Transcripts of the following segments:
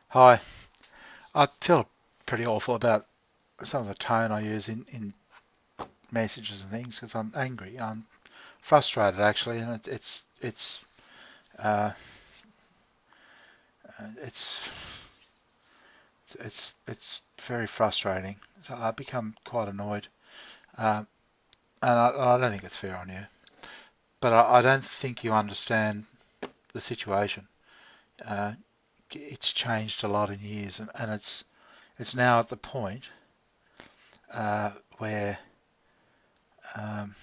Hi. I feel pretty awful about some of the tone I use in messages and things because I'm angry. I'm frustrated actually, and uh, it's it's very frustrating. So I become quite annoyed, um, and I don't think it's fair on you. But I don't think you understand the situation. Uh, it's changed a lot in years, and it's now at the point where um,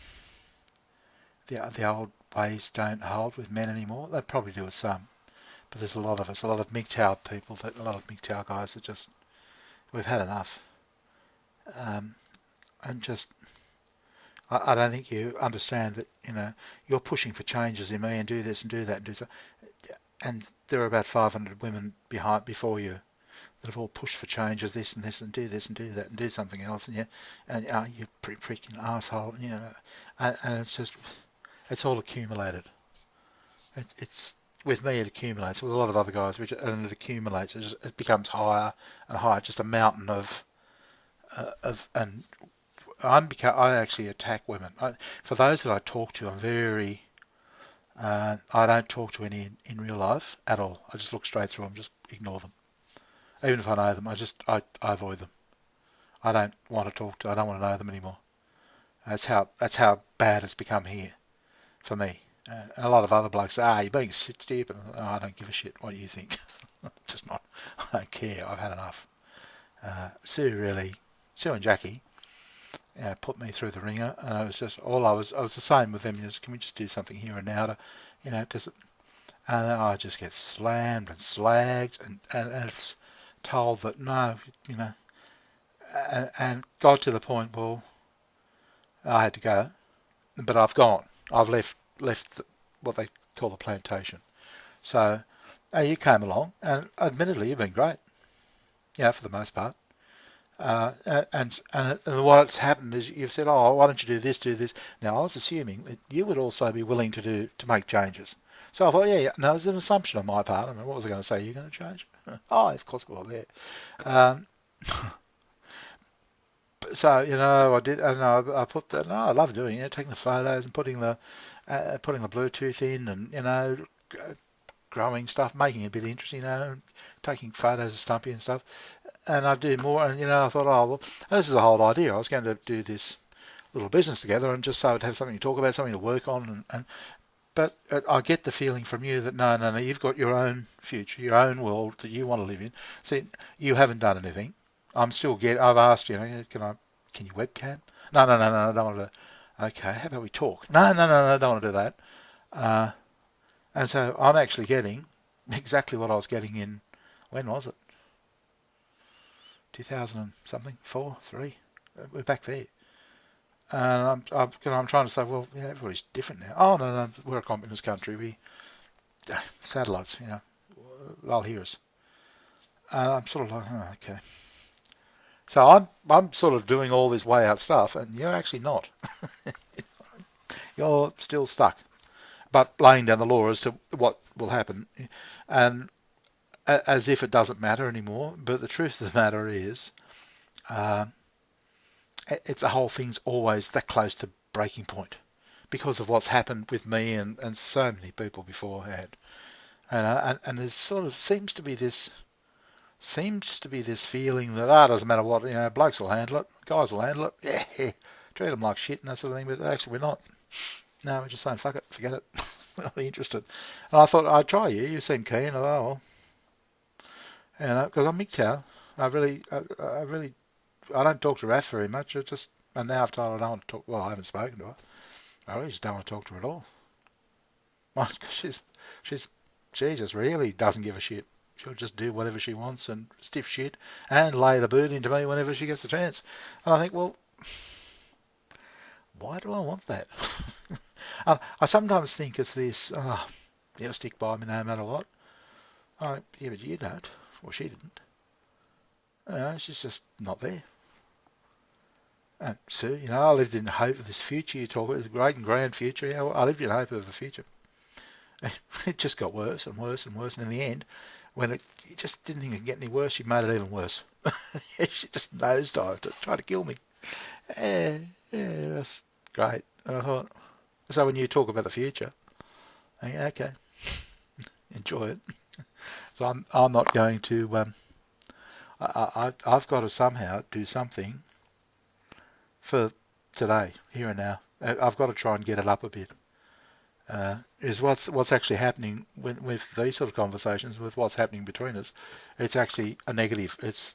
the old ways don't hold with men anymore. They probably do with some, but there's a lot of us, a lot of MGTOW people, a lot of MGTOW guys that just we've had enough. Um, and just I don't think you understand that you're pushing for changes in me and do this and do that and do so. And there are about 500 women behind before you that have all pushed for changes, this and do that and do something else, and you pretty freaking asshole, and it's all accumulated. It's with me it accumulates with a lot of other guys, and it accumulates. It becomes higher and higher, just a mountain of and I actually attack women. For those that I talk to, I'm very I don't talk to any in real life at all. I just look straight through them, just ignore them. Even if I know them, I avoid them. I don't want to talk to. I don't want to know them anymore. That's how bad it's become here for me. A lot of other blokes say, you're being stupid. Oh, I don't give a shit what you think. Just not. I don't care. I've had enough. Sue and Jackie put me through the ringer, and I was just I was the same with them. Just, can we just do something here and now to, does it? And then I just get slammed and slagged, and it's told that no, and got to the point. Well, I had to go, but I've gone. I've left what they call the plantation. So you came along, and admittedly, you've been great, for the most part. And what's happened is you've said, oh, why don't you do this, do this? Now, I was assuming that you would also be willing to make changes. So I thought, yeah, no, there's an assumption on my part. I mean, what was I going to say? You're going to change? Oh, of course I will, yeah. Um, so, I did, and I put the, no, I love doing it, taking the photos and putting the Bluetooth in and, growing stuff, making it a bit interesting, taking photos of Stumpy and stuff. And I do more. And I thought, oh well, this is the whole idea. I was going to do this little business together, and just so I'd have something to talk about, something to work on. But I get the feeling from you that no, no, no, you've got your own future, your own world that you want to live in. See, you haven't done anything. I've asked can you webcam? No, no, no, no, I don't want to. Okay, how about we talk? No, no, no, no, I don't want to do that. Uh, and so I'm actually getting exactly what I was getting in. When was it? 2000 and something, four, three. We're back there. And I'm trying to say, well, everybody's different now. Oh, no, no, we're a communist country. We satellites, they'll hear us. And I'm sort of like, oh, okay. So I'm sort of doing all this way out stuff, and you're actually not. You're still stuck, but laying down the law as to what will happen, and as if it doesn't matter anymore. But the truth of the matter is, uh, it's the whole thing's always that close to breaking point because of what's happened with me and so many people beforehand. And there's sort of seems to be this feeling that it doesn't matter what blokes will handle it, guys will handle it, yeah, treat them like shit and that sort of thing. But actually we're not. No, we're just saying fuck it, forget it. We're not interested. And I thought I'd try you. You seem keen. I thought, oh well, because I'm MGTOW. I really I don't talk to Raph very much. And now I've told her I don't want to talk. Well, I haven't spoken to her. I really just don't want to talk to her at all. She's she's she just really doesn't give a shit. She'll just do whatever she wants and stiff shit and lay the boot into me whenever she gets a chance. And I think, well, why do I want that? I sometimes think it's this, you'll stick by me no matter what. Yeah, but you don't. Well, she didn't. She's just not there. So, I lived in hope of this future you talk about, this great and grand future. I lived in hope of the future. It just got worse and worse and worse. And in the end, when you just didn't think it could get any worse, she made it even worse. She just nosedived to try to kill me. Yeah, yeah, that's great. And I thought, so when you talk about the future, I think, okay, enjoy it. So I'm not going to. I've got to somehow do something for today, here and now. I've got to try and get it up a bit. Is what's actually happening with these sort of conversations, with what's happening between us. It's actually a negative. It's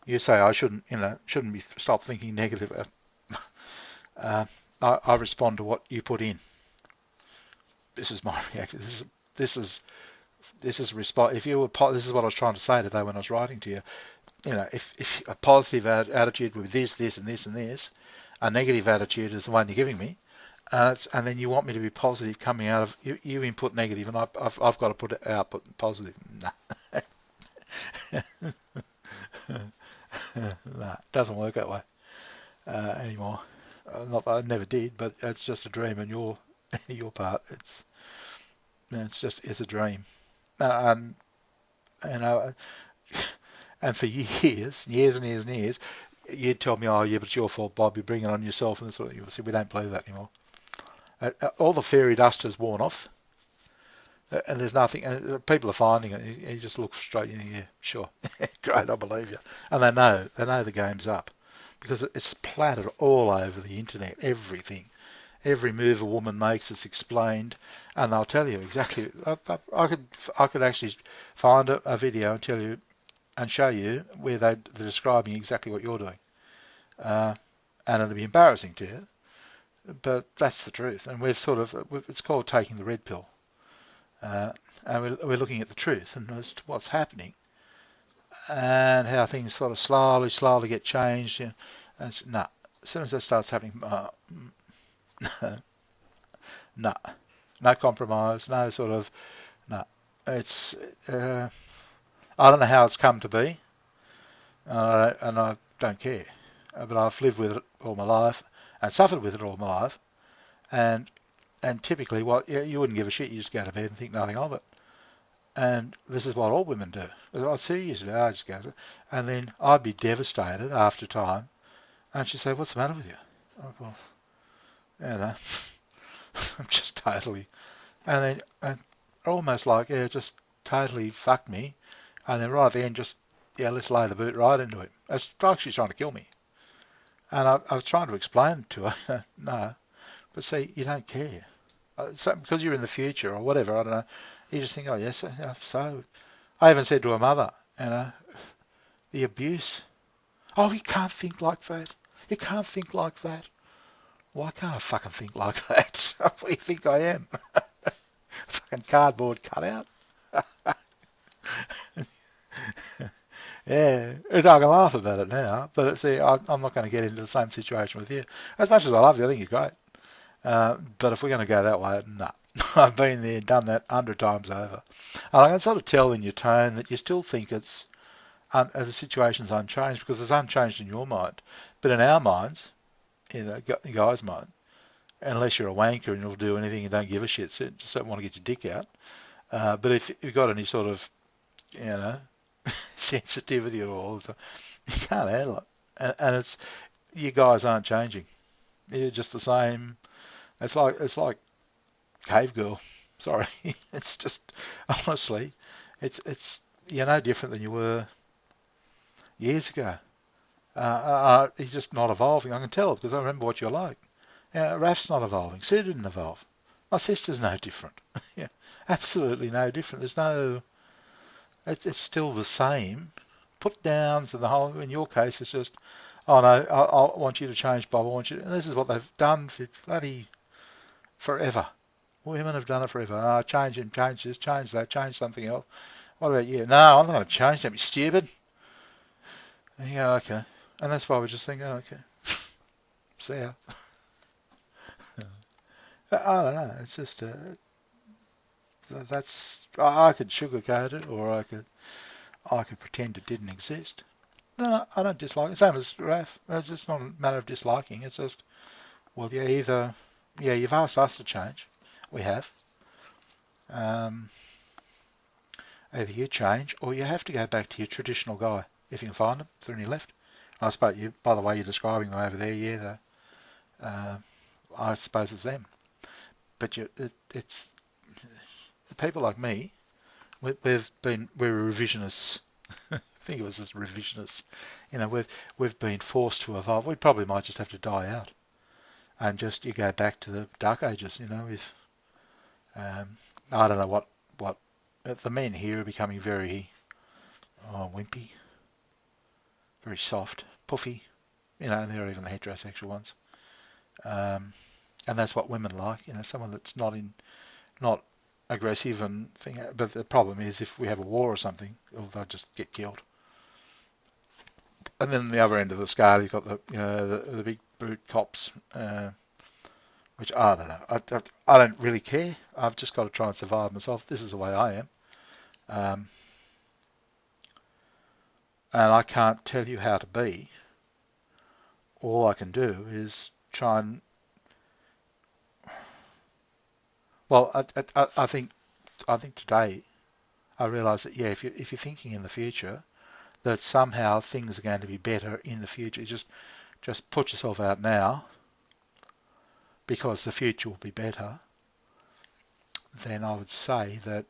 you say I shouldn't be stop thinking negative. I respond to what you put in. This is my reaction. This is response. If you were, this is what I was trying to say today when I was writing to you. If a positive attitude with this, and this, and this, a negative attitude is the one you're giving me, and then you want me to be positive coming out of you input negative, and I've got to put it output positive. No. No, it doesn't work that way anymore. Not that I never did, but it's just a dream on your part. It's a dream. And and for years and years, you'd tell me, oh yeah, but it's your fault, Bob. You bring it on yourself, and sort of. You see, we don't believe that anymore. All the fairy dust has worn off, and there's nothing. And people are finding it. You just look straight. Yeah, sure, great, I believe you. And they know the game's up because it's splattered all over the internet. Everything. Every move a woman makes is explained, and they'll tell you exactly. I could actually find a video and tell you and show you where they're describing exactly what you're doing, and it'll be embarrassing to you, but that's the truth. And it's called taking the red pill, and we're looking at the truth and as to what's happening and how things sort of slowly get changed. And as soon as that starts happening. No, no compromise, no sort of, no. It's, I don't know how it's come to be, and I don't care. But I've lived with it all my life and suffered with it all my life. And typically, you wouldn't give a shit. You just go to bed and think nothing of it. And this is what all women do. I seriously, I just go, and then I'd be devastated after time. And she'd say, "What's the matter with you?" Well, I'm just totally, and almost like, just totally fucked me, and then right at the end, just, let's lay the boot right into him. It's like she's trying to kill me. And I was trying to explain to her, no, but see, you don't care. Because you're in the future or whatever, I don't know, you just think, oh yes, so. I even said to her mother, the abuse. Oh, you can't think like that. You can't think like that. Why can't I fucking think like that? What do you think I am? Fucking cardboard cutout? Yeah, I can laugh about it now, but see, I'm not going to get into the same situation with you. As much as I love you, I think you're great. But if we're going to go that way, no. I've been there, done that 100 times over. And I can sort of tell in your tone that you still think the situation's unchanged because it's unchanged in your mind. But in our minds, in the guy's mind, unless you're a wanker and you'll do anything and don't give a shit, so just don't want to get your dick out. But if you've got any sort of, sensitivity at all, you can't handle it. And it's, you guys aren't changing. You're just the same. It's like cave girl. Sorry, it's just honestly, it's you're no different than you were years ago. You're just not evolving. I can tell because I remember what you're like. Raf's not evolving. Sue didn't evolve. My sister's no different. Yeah, absolutely no different. There's no. It's still the same. Put downs and the whole. In your case, it's just, oh no, I want you to change, Bob. I want you. And this is what they've done for bloody forever. Women have done it forever. Oh, change him, change this, change that, change something else. What about you? No, I'm not going to change. Don't be stupid. And you go, okay. And that's why we just think, oh, okay. See ya. I don't know. It's just that's I could sugarcoat it, or I could pretend it didn't exist. No, I don't dislike it. Same as Raf. It's just not a matter of disliking. It's just, well, you've asked us to change. We have. Um, Either you change or you have to go back to your traditional guy if you can find them. They're on your left. I suppose you, by the way you're describing them over there, yeah, I suppose it's them. But it's the people like me. We're revisionists. Think of us as revisionists. We've been forced to evolve. We probably might just have to die out and just you go back to the dark ages. With I don't know what the men here are becoming very wimpy, very soft, puffy. And they're even the heterosexual ones. Um, and that's what women like. Someone that's not aggressive and thing. But the problem is if we have a war or something, they'll just get killed. And then on the other end of the scale, you've got the big brute cops, which I don't know. I don't really care. I've just got to try and survive myself. This is the way I am. And I can't tell you how to be. All I can do is try and. Well, I think today I realise that if you're thinking in the future, that somehow things are going to be better in the future. Just put yourself out now, because the future will be better. Then I would say that,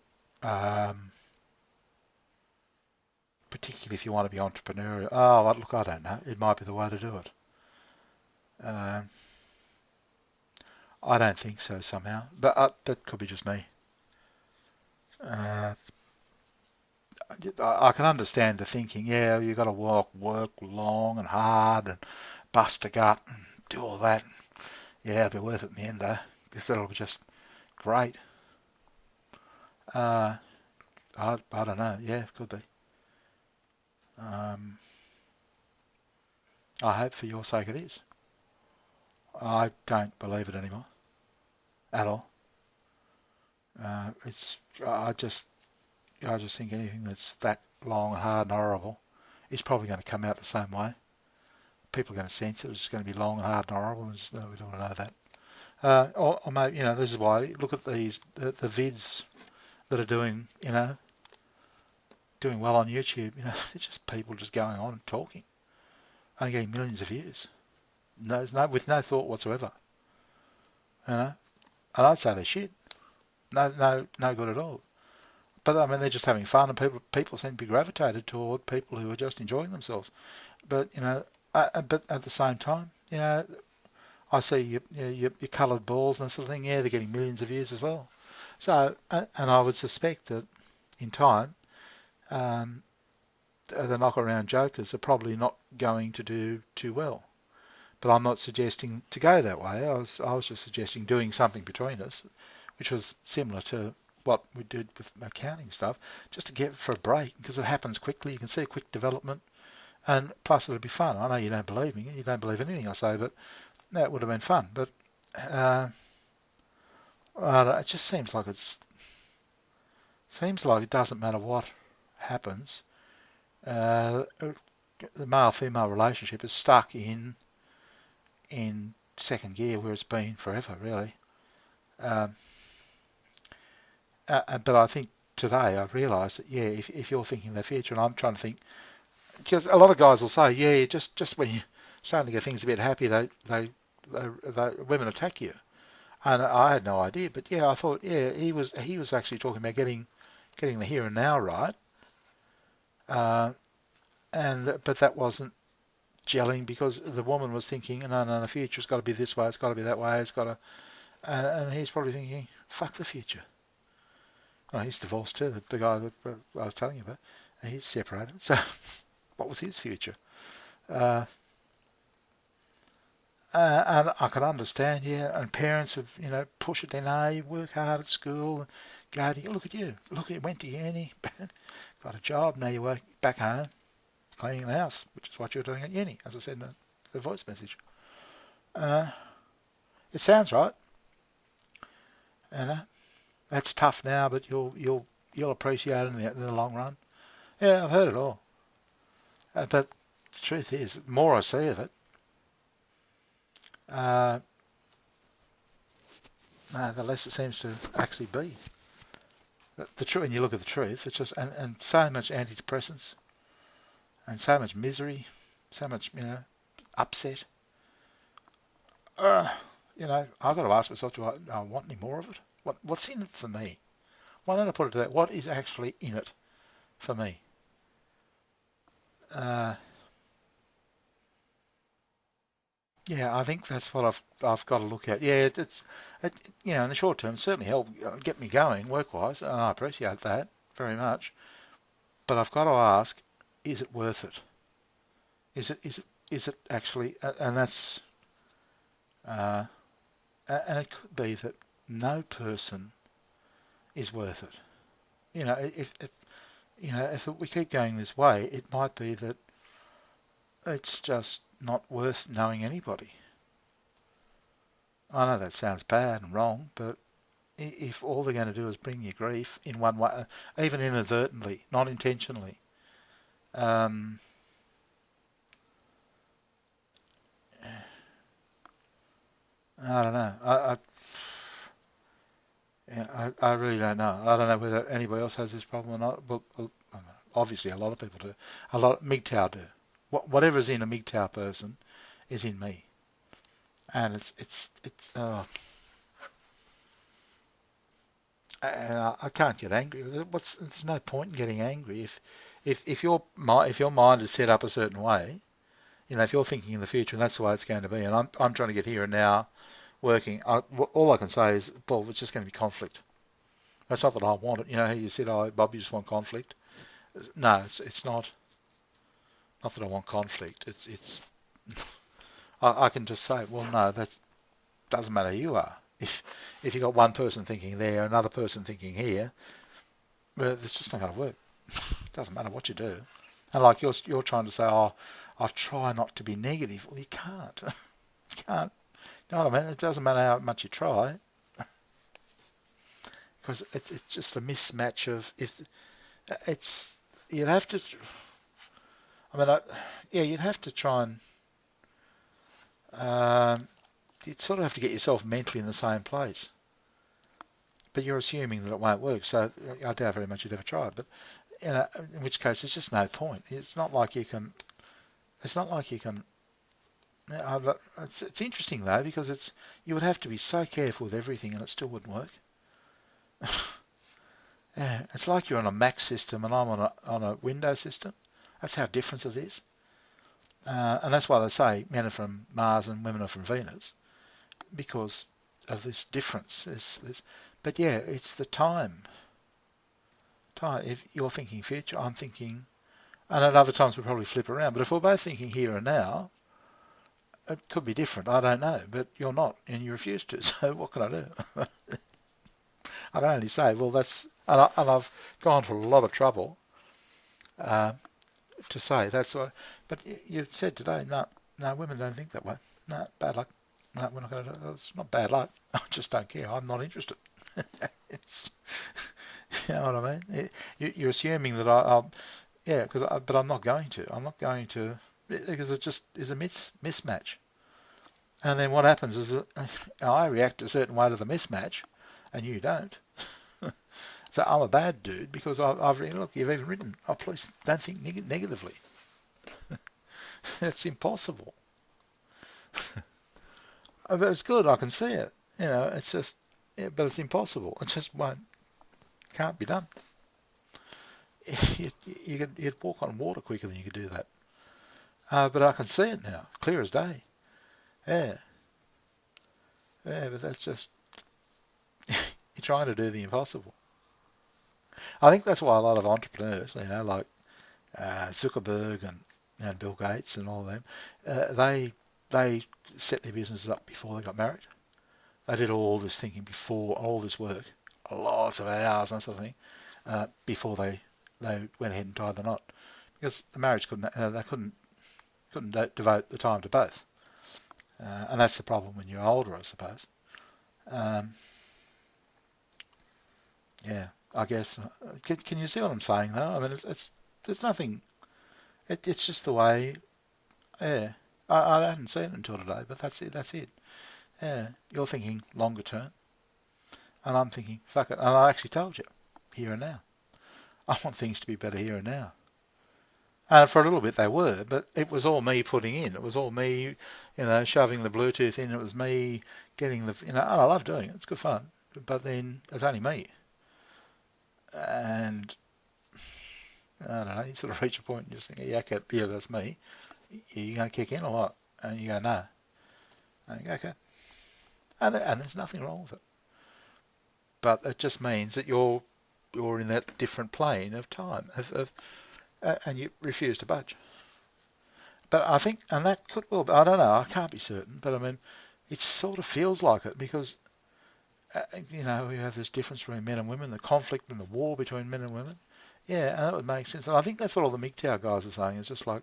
particularly if you want to be entrepreneurial, look, I don't know, it might be the way to do it. I don't think so somehow, but that could be just me. I can understand the thinking. Yeah, you've got to work long and hard and bust a gut and do all that. Yeah, it'll be worth it in the end though, because it'll be just great. I don't know. Yeah, it could be. I hope for your sake it is. I don't believe it anymore at all. I just think anything that's that long and hard and horrible is probably going to come out the same way. People are going to sense it. It's just going to be long and hard and horrible, and we don't want to know that. Or maybe this is why look at the vids that are doing doing well on YouTube. It's just people just going on and talking and getting millions of views. With no thought whatsoever. And I'd say they're shit. No good at all. But I mean, they're just having fun, and people seem to be gravitated toward people who are just enjoying themselves. But but at the same time, I see your coloured balls and that sort of thing. Yeah, they're getting millions of views as well. So, and I would suspect that in time, the knock-around jokers are probably not going to do too well. But I'm not suggesting to go that way. I was just suggesting doing something between us, which was similar to what we did with accounting stuff, just to get for a break, because it happens quickly. You can see a quick development, and plus it'll be fun. I know you don't believe me. You don't believe anything I say, but that would have been fun. But it just seems like it doesn't matter what happens. The male-female relationship is stuck in second gear where it's been forever, really. But I think today I've realised that if you're thinking the future, and I'm trying to think, because a lot of guys will say, just when you're starting to get things a bit happy, they women attack you, and I had no idea. But I thought he was actually talking about getting the here and now right, but that wasn't gelling, because the woman was thinking, no, the future's got to be this way, it's got to be that way, it's got to, and he's probably thinking, fuck the future. Well, he's divorced too, the guy that I was telling you about. He's separated. So what was his future? And I can understand, and parents have, push it, you work hard at school, look at you, went to uni, got a job, now you work back home, cleaning the house, which is what you're doing at uni, as I said in the voice message. It sounds right. That's tough now, but you'll appreciate it in the long run. Yeah, I've heard it all. But the truth is, the more I see of it, the less it seems to actually be. The truth, when you look at the truth, it's just and so much antidepressants and so much misery, so much upset. Uh, I've got to ask myself, do I want any more of it? What's in it for me? Why don't I put it to that? What is actually in it for me? Uh, yeah, I think that's what I've got to look at. Yeah, in the short term, certainly help get me going work-wise, and I appreciate that very much. But I've got to ask, is it worth it? Is it actually? And that's and it could be that no person is worth it. If we keep going this way, it might be that it's just not worth knowing anybody. I know that sounds bad and wrong, but if all they're going to do is bring you grief in one way, even inadvertently, not intentionally, um, I don't know. I really don't know. I don't know whether anybody else has this problem or not. But obviously, a lot of people do. A lot of MGTOW do. Whatever's in a MGTOW person is in me, and it's. And I can't get angry. There's no point in getting angry if your mind is set up a certain way. If you're thinking in the future and that's the way it's going to be, and I'm trying to get here and now, working. All I can say is, Paul, it's just going to be conflict. That's not that I want it. How you said, "Oh, Bob, you just want conflict." No, it's not. Not that I want conflict. It's. I can just say, well, no, that doesn't matter who you are. If you've got one person thinking there, another person thinking here, well, it's just not going to work. It doesn't matter what you do. And like you're trying to say, oh, I try not to be negative. Well, you can't. You can't. You know what I mean? It doesn't matter how much you try, because it's just a mismatch of if it's you'd have to. I mean, you'd have to try and you'd sort of have to get yourself mentally in the same place. But you're assuming that it won't work, so I doubt very much you'd ever try it. But in which case, there's just no point. It's not like you can. It's not like you can. It's interesting though, because you would have to be so careful with everything, and it still wouldn't work. Yeah, it's like you're on a Mac system and I'm on a Windows system. That's how different it is. And that's why they say men are from Mars and women are from Venus, because of this difference. But yeah, it's the time. If you're thinking future, I'm thinking, and at other times we probably flip around. But if we're both thinking here and now, it could be different. I don't know, but you're not, and you refuse to. So what can I do? I can only say, well, and I've gone to a lot of trouble uh, to say that's what. But you said today, no, women don't think that way. No, bad luck. No, we're not going to do it. It's not bad luck. I just don't care. I'm not interested. It's, you know what I mean? You're assuming that yeah, but I'm not going to. I'm not going to, because it just is a mismatch. And then what happens is that I react a certain way to the mismatch, and you don't. So I'm a bad dude because I've written, look, you've even written, oh, please don't think negatively. It's impossible. But it's good, I can see it. It's just, but it's impossible. It just can't be done. You'd walk on water quicker than you could do that. But I can see it now, clear as day. Yeah. Yeah, but that's just, you're trying to do the impossible. I think that's why a lot of entrepreneurs, like Zuckerberg and Bill Gates and all of them, they set their businesses up before they got married. They did all this thinking before, all this work, lots of hours and that sort of thing, before they went ahead and tied the knot, because the marriage they couldn't devote the time to both, and that's the problem when you're older, I suppose. Yeah, I guess. Can you see what I'm saying though? I mean, there's nothing. It's just the way. Yeah, I hadn't seen it until today, but that's it. That's it. Yeah, you're thinking longer term, and I'm thinking fuck it. And I actually told you. here and now. I want things to be better here and now. And for a little bit they were, but it was all me putting in. It was all me, shoving the Bluetooth in. It was me getting and I love doing it. It's good fun. But then it's only me. And I don't know, you sort of reach a point and just think, yeah, okay, yeah, that's me. You're going to kick in or what? And you go, no. And you go, okay. And there's nothing wrong with it. But it just means that you're in that different plane of time, and you refuse to budge. But I think, and that could well, I don't know, I can't be certain, but I mean, it sort of feels like it because, we have this difference between men and women, the conflict and the war between men and women. Yeah, and that would make sense. And I think that's what all the MGTOW guys are saying. It's just like,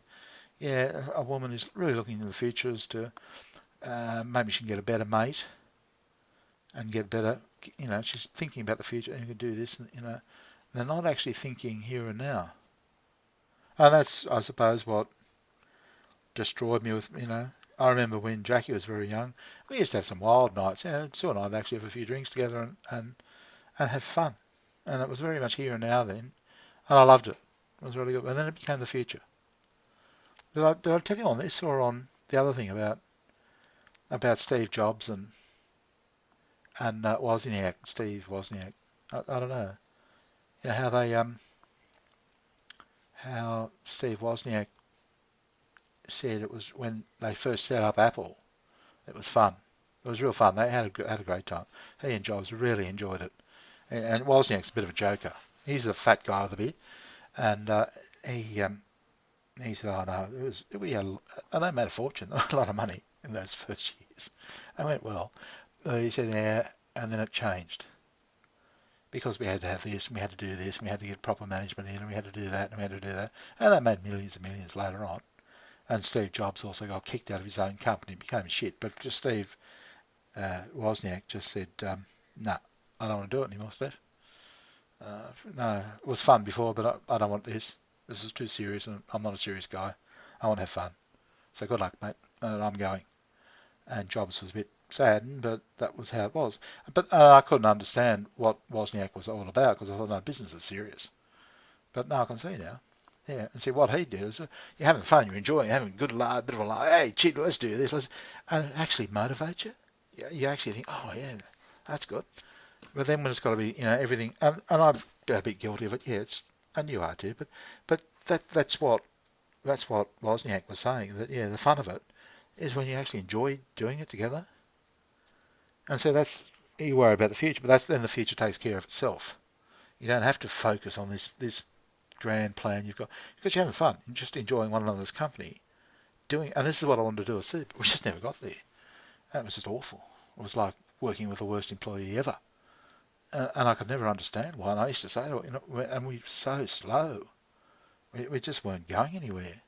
yeah, a woman is really looking into the future as to maybe she can get a better mate and get better, she's thinking about the future and you can do this, and, they're not actually thinking here and now. And that's, I suppose, what destroyed me with, I remember when Jackie was very young, we used to have some wild nights, Sue and I'd actually have a few drinks together and have fun. And it was very much here and now then, and I loved it. It was really good. And then it became the future. Did I tell you on this or on the other thing about Steve Jobs and Wozniak, Steve Wozniak? I don't know. How they how Steve Wozniak said it was when they first set up Apple. It was fun. It was real fun. They had a great time. He and Jobs really enjoyed it. And Wozniak's a bit of a joker. He's the fat guy of the bit, and he said, "Oh no, and they made a fortune, a lot of money in those first years." I went, well. He said, yeah, and then it changed because we had to have this, and we had to do this, and we had to get proper management in, and we had to do that, and we had to do that, and they made millions and millions later on. And Steve Jobs also got kicked out of his own company, became shit. But just Steve Wozniak just said, no, I don't want to do it anymore, Steve. No, it was fun before, but I don't want this. This is too serious, and I'm not a serious guy. I want to have fun. So good luck, mate. And I'm going. And Jobs was a bit saddened, but that was how it was. But I couldn't understand what Wozniak was all about because I thought, no, business is serious. But now I can see now. Yeah, and see what he did is you're having fun, you're enjoying, you're having a good laugh, bit of a laugh. Hey, cheat, let's do this, and it actually motivates you. You actually think, oh yeah, that's good. But then when it's got to be, everything, and I've been a bit guilty of it. Yeah, and you are too. But that's what Wozniak was saying. That the fun of it is when you actually enjoy doing it together. And so you worry about the future, but then the future takes care of itself. You don't have to focus on this grand plan you've got because you're having fun. You're just enjoying one another's company. And this is what I wanted to do at SIP. We just never got there. And it was just awful. It was like working with the worst employee ever. And I could never understand why. And I used to say, and we were so slow. We just weren't going anywhere.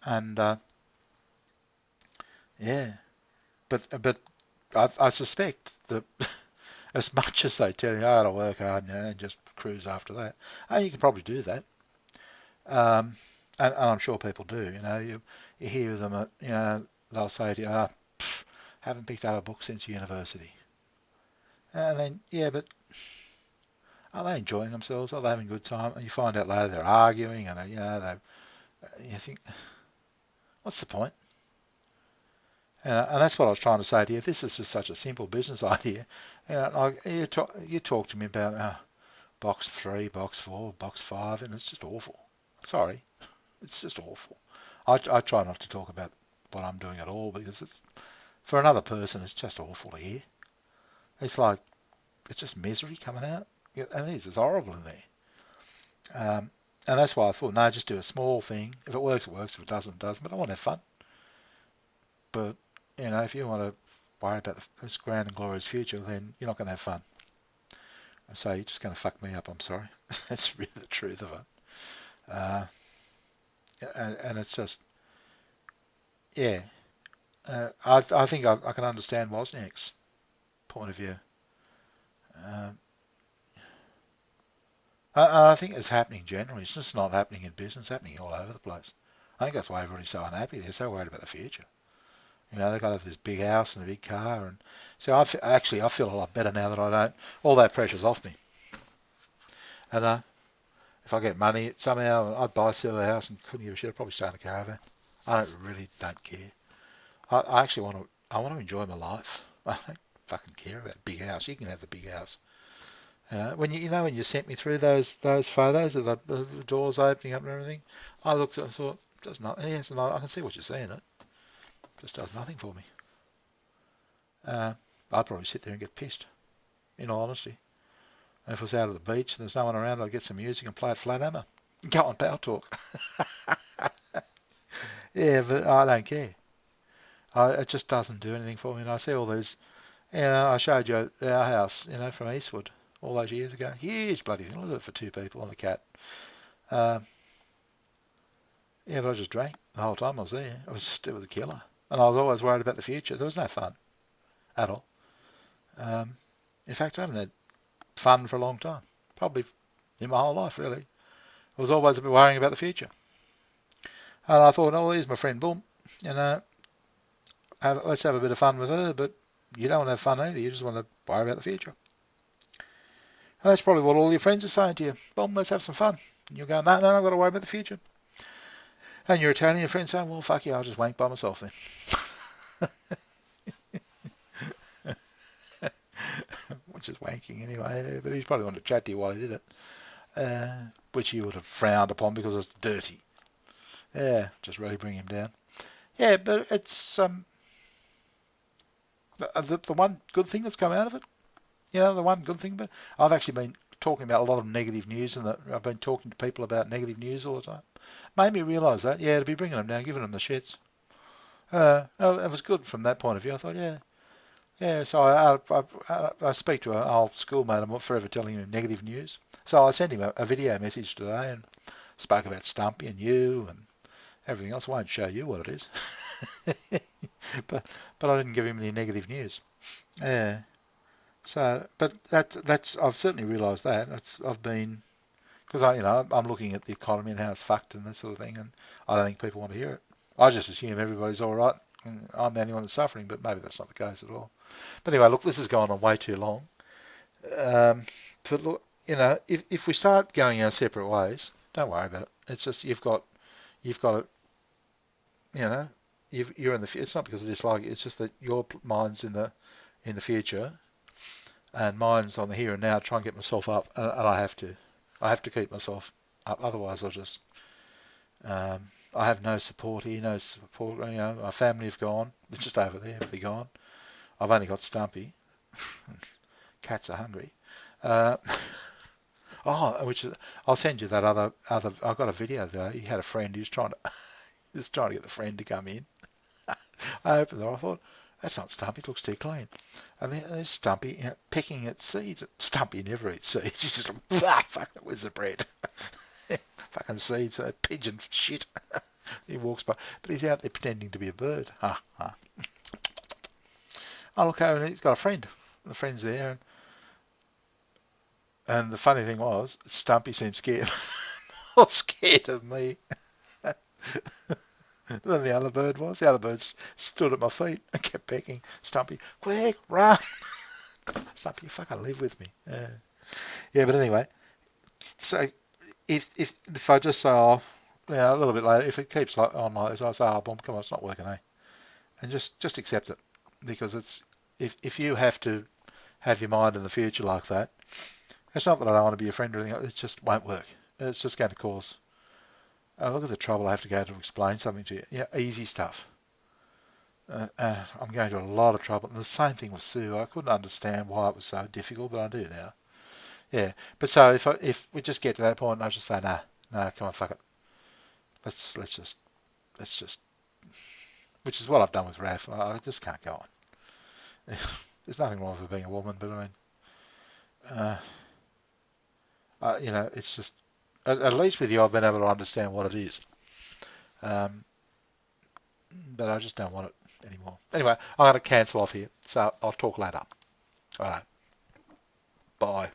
And yeah, but I suspect that as much as they tell you, oh, to work hard and just cruise after that, you can probably do that. And I'm sure people do. You hear them, they'll say to you, haven't picked up a book since university. And then, yeah, but are they enjoying themselves? Are they having a good time? And you find out later they're arguing, and you think, what's the point? And that's what I was trying to say to you. If this is just such a simple business idea, you talk to me about box 3, box 4, box 5, and it's just awful. Sorry, it's just awful. I try not to talk about what I'm doing at all because for another person it's just awful to hear. It's like it's just misery coming out, and it's horrible in there. And that's why I thought, no, just do a small thing. If it works, it works. If it doesn't, it doesn't. But I want to have fun. But if you want to worry about this grand and glorious future, then you're not going to have fun. So you're just going to fuck me up. I'm sorry. That's really the truth of it. And it's just, yeah. I think I can understand Wozniak's point of view. I think it's happening generally. It's just not happening in business. It's happening all over the place. I think that's why everybody's so unhappy. They're so worried about the future. They've got to have this big house and a big car. And so I feel a lot better now that all that pressure's off me. And if I get money somehow, I'd buy a silver house and couldn't give a shit. I'd probably stay in a caravan. I don't care. I actually want to enjoy my life. I don't fucking care about a big house. You can have the big house. When when you sent me through those photos of the doors opening up and everything, I looked and thought, does not. Yes, and I can see what you're saying. It just does nothing for me. I'd probably sit there and get pissed, in all honesty. And if I was out at the beach and there's no one around, I'd get some music and play a flat hammer. Go on, Power Talk. Yeah, but I don't care. It just doesn't do anything for me. And I see all these, I showed you our house, from Eastwood all those years ago. Huge bloody thing. Look at it for two people and a cat. Um, yeah, but I just drank the whole time I was there. It was a killer. And I was always worried about the future. There was no fun at all. In fact, I haven't had fun for a long time. Probably in my whole life, really. I was always a bit worrying about the future. And I thought, oh, here's my friend, boom. Let's have a bit of fun with her, but you don't want to have fun either. You just want to worry about the future. And that's probably what all your friends are saying to you. Boom, let's have some fun. And you're going, no, I've got to worry about the future. And your Italian friends saying, well, fuck you, I'll just wank by myself then. Which is wanking anyway, but he's probably wanted to chat to you while he did it. Which you would have frowned upon because it's dirty. Yeah, just really bring him down. Yeah, but it's the one good thing that's come out of it. The one good thing. But I've actually been talking about a lot of negative news, and I've been talking to people about negative news all the time. Made me realise that, to be bringing them down, giving them the shits. It was good from that point of view. I thought, yeah. So I speak to an old schoolmate. I'm forever telling him negative news. So I sent him a video message today and spoke about Stumpy and you and everything else. I won't show you what it is. but I didn't give him any negative news. Yeah. So, but that's I've certainly realised that. I've been, because I'm looking at the economy and how it's fucked and this sort of thing, and I don't think people want to hear it. I just assume everybody's all right and I'm the only one that's suffering, but maybe that's not the case at all. But anyway, look, this has gone on way too long. But look, if we start going our separate ways, don't worry about it. It's just you've got it. You're in the. It's not because of dislike. It's just that your mind's in the future, and mine's on the here and now. Try and get myself up, and I have to keep myself up. Otherwise, I'll just. I have no support here, no support. My family have gone. They're just over there. They're gone. I've only got Stumpy. Cats are hungry. I'll send you that other. I've got a video though. He had a friend who's trying to get the friend to come in. I opened it. I thought, that's not Stumpy. It looks too clean. And then there's Stumpy pecking at seeds. Stumpy never eats seeds. He's just fuck. Where's the bread? Fucking seeds. Pigeon shit. He walks by, but he's out there pretending to be a bird. I look over and he's got a friend. The friend's there, and the funny thing was, Stumpy seemed scared. Not scared of me. Then the other bird was. The other bird stood at my feet and kept pecking. Stumpy, quick, run! Stumpy, you fucking live with me. Yeah, but anyway. So if I just say, a little bit later, if it keeps on like this, I say, boom, come on, it's not working, and just accept it, because it's if you have to have your mind in the future like that, it's not that I don't want to be your friend or anything. It just won't work. It's just going to cause. Look at the trouble I have to go to explain something to you. Yeah, easy stuff. I'm going to a lot of trouble. And the same thing with Sue. I couldn't understand why it was so difficult, but I do now. Yeah, but so if we just get to that point, I just say, nah, come on, fuck it. Let's just, which is what I've done with Raph. I just can't go on. There's nothing wrong with being a woman, but I mean, it's just, at least with you, I've been able to understand what it is. But I just don't want it anymore. Anyway, I'm going to cancel off here, so I'll talk later. All right. Bye.